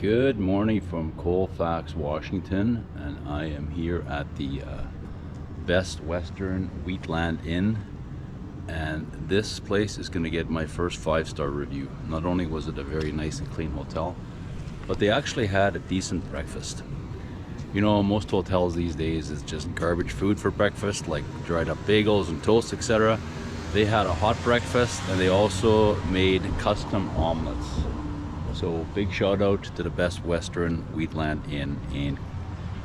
Good morning from Colfax, Washington, and I am here at the Best Western Wheatland Inn, and this place is going to get my first 5-star review. Not only was it a very nice and clean hotel, but they actually had a decent breakfast. You know, most hotels these days is just garbage food for breakfast, like dried up bagels and toast, etc. They had a hot breakfast, and they also made custom omelets. So big shout out to the Best Western Wheatland Inn in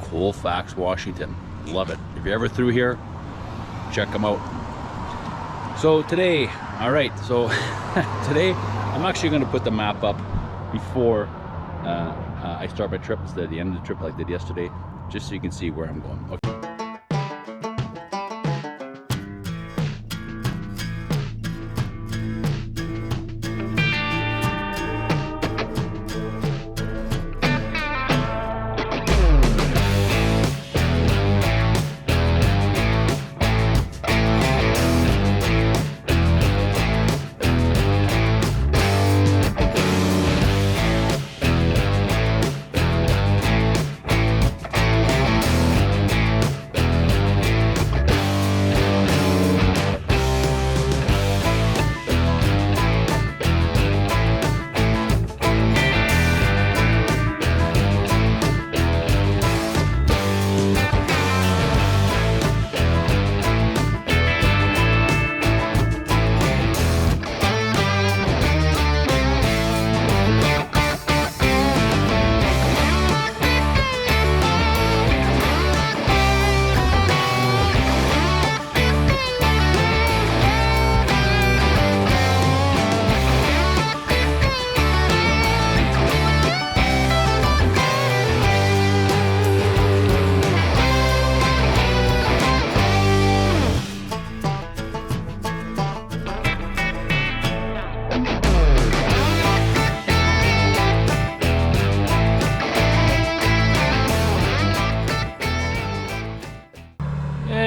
Colfax, Washington. Love it. If you're ever through here, check them out. So today, all right, so today I'm actually going to put the map up before I start my trip instead of the end of the trip like I did yesterday, just so you can see where I'm going. Okay.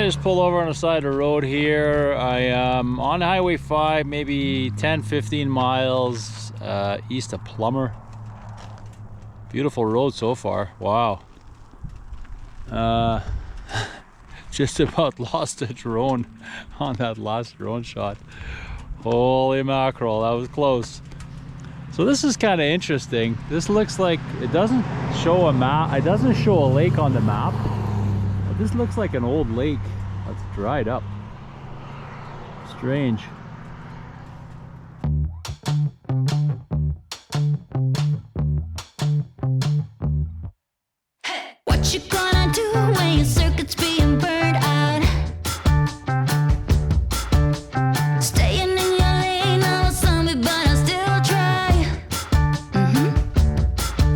Just pull over on the side of the road here. I am on Highway 5, maybe 10-15 miles east of Plummer. Beautiful road so far. Wow. Just about lost a drone on that last drone shot. Holy mackerel, that was close. So this is kind of interesting. This looks like it doesn't show a map. It doesn't show a lake on the map. This looks like an old lake that's dried up. Strange. What you gonna do when your circuit's being burned out? Staying in your lane, I'm a zombie, but I still try.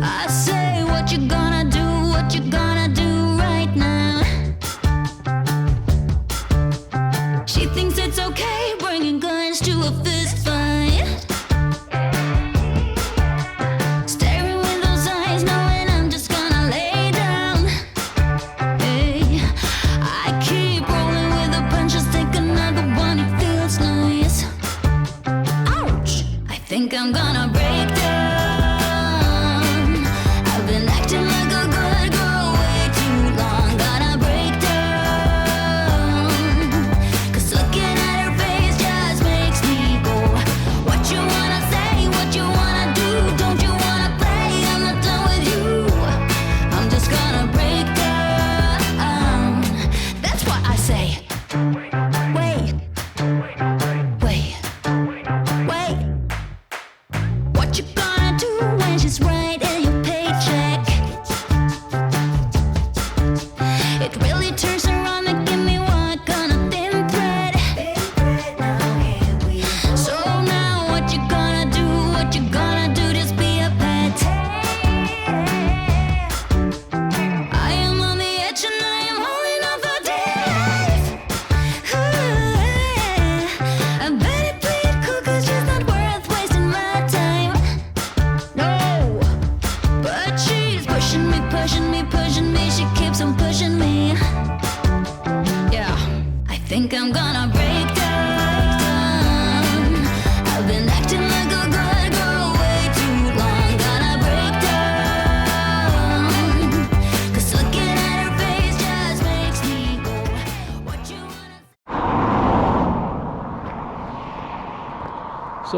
I say, what you gonna do? What you gonna do right now? She thinks it's okay bringing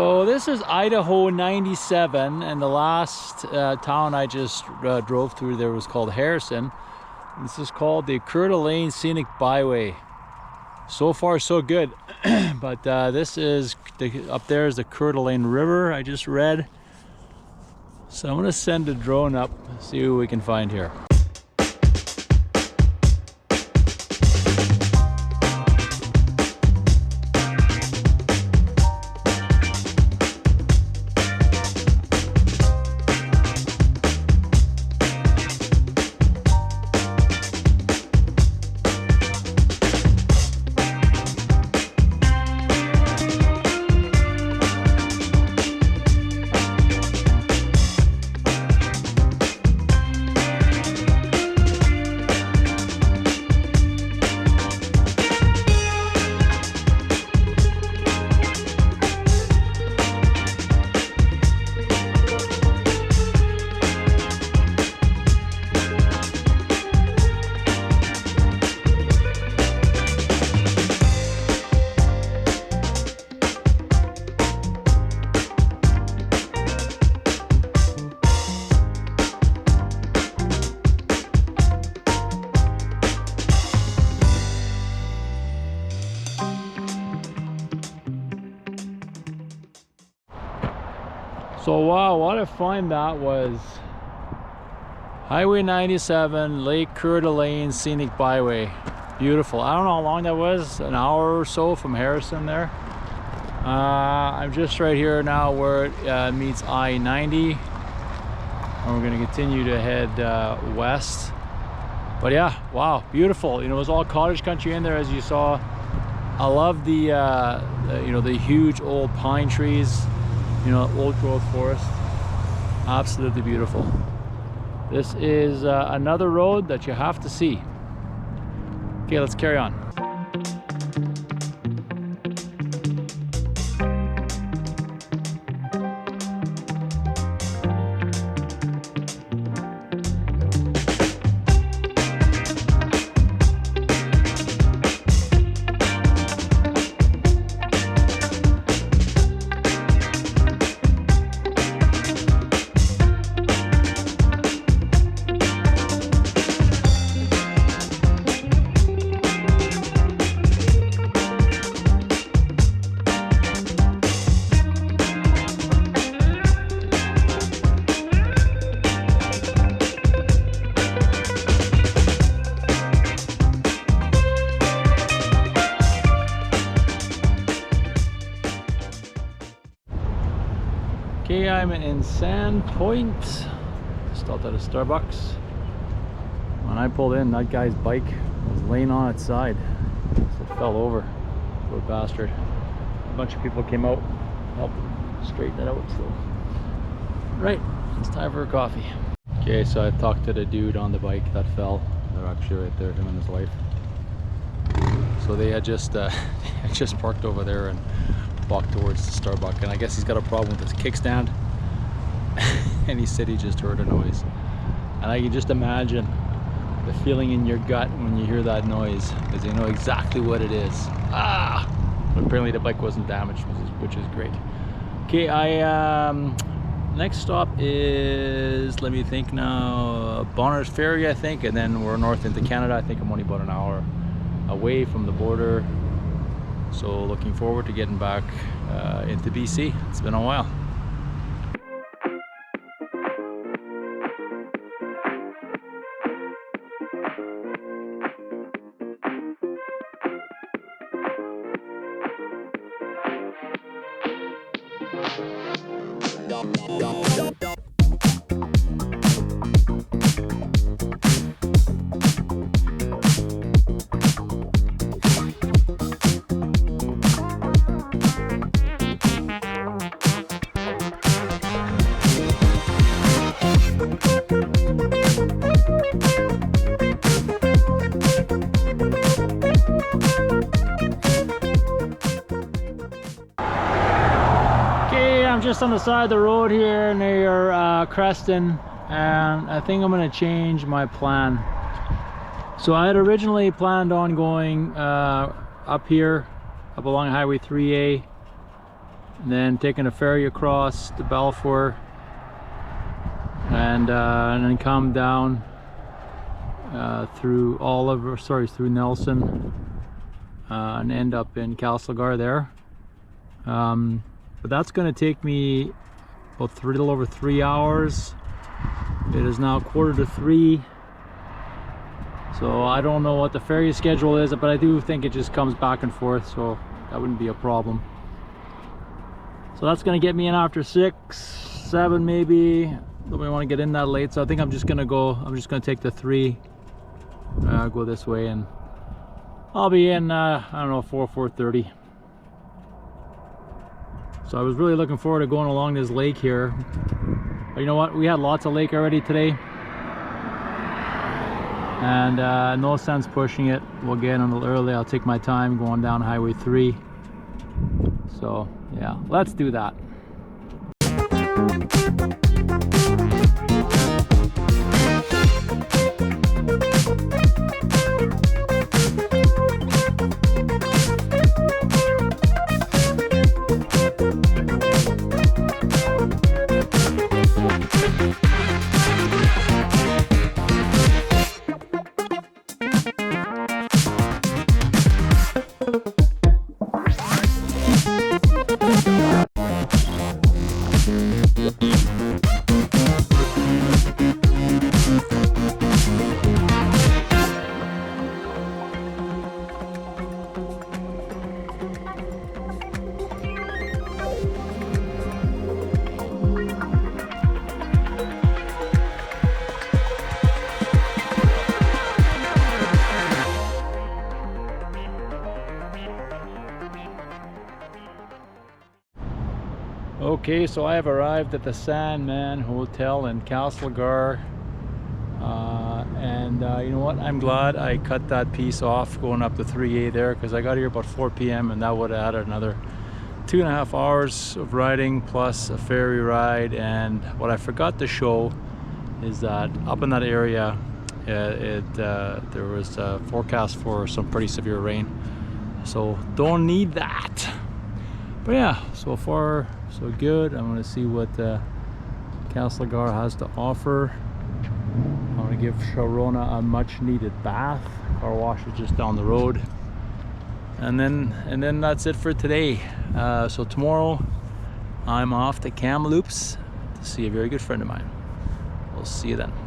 So this is Idaho 97, and the last town I just drove through there was called Harrison. This is called the Coeur d'Alene Scenic Byway. So far so good, but this is up there is the Coeur d'Alene River I just read. So I'm gonna send a drone up, see what we can find here. So wow, what a find that was. Highway 97, Lake Coeur d'Alene Scenic Byway. Beautiful. I don't know how long that was, an hour or so from Harrison there. I'm just right here now where it meets I-90. And we're gonna continue to head west. But yeah, wow, beautiful. You know, it was all cottage country in there, as you saw. I love the you know, the huge old pine trees. You know, old growth forest. Absolutely beautiful. This is another road that you have to see. Okay, let's carry on. Okay, I'm in Sand Point, stopped at a Starbucks. When I pulled in, that guy's bike was laying on its side, so it fell over. Poor bastard. A bunch of people came out, helped straighten it out. So, right, it's time for a coffee. Okay, so I talked to the dude on the bike that fell. They're actually right there, him and his wife. So they had just just parked over there and walked towards the Starbucks, and I guess he's got a problem with his kickstand. And he said he just heard a noise, and I can just imagine the feeling in your gut when you hear that noise, because you know exactly what it is. But apparently the bike wasn't damaged, which is great. Okay, next stop is, let me think now, Bonner's Ferry, I think, and then we're north into Canada. I think I'm only about an hour away from the border. So looking forward to getting back into BC. It's been a while. I'm just on the side of the road here near Creston, and I think I'm going to change my plan. So I had originally planned on going up here, up along Highway 3A, and then taking a ferry across to Balfour, and then come down through through Nelson, and end up in Castlegar there. But that's going to take me about a little over 3 hours. It is now 2:45, so I don't know what the ferry schedule is, but I do think it just comes back and forth, so that wouldn't be a problem. So that's going to get me in after 6, 7 maybe. Don't really want to get in that late, so I think I'm just going to take the 3, go this way, and I'll be in I don't know, 4:30. So I was really looking forward to going along this lake here. But you know what? We had lots of lake already today. And no sense pushing it. We'll get in a little early. I'll take my time going down Highway 3. So yeah, let's do that. Okay, so I have arrived at the Sandman Hotel in Castlegar, and you know what, I'm glad I cut that piece off going up the 3A there, because I got here about 4 p.m. and that would have added another 2.5 hours of riding plus a ferry ride. And what I forgot to show is that up in that area there was a forecast for some pretty severe rain, so don't need that. But yeah, so far so good. I'm going to see what Castlegar has to offer. I'm going to give Sharona a much needed bath. Car wash is just down the road. And then that's it for today. So tomorrow I'm off to Kamloops to see a very good friend of mine. We'll see you then.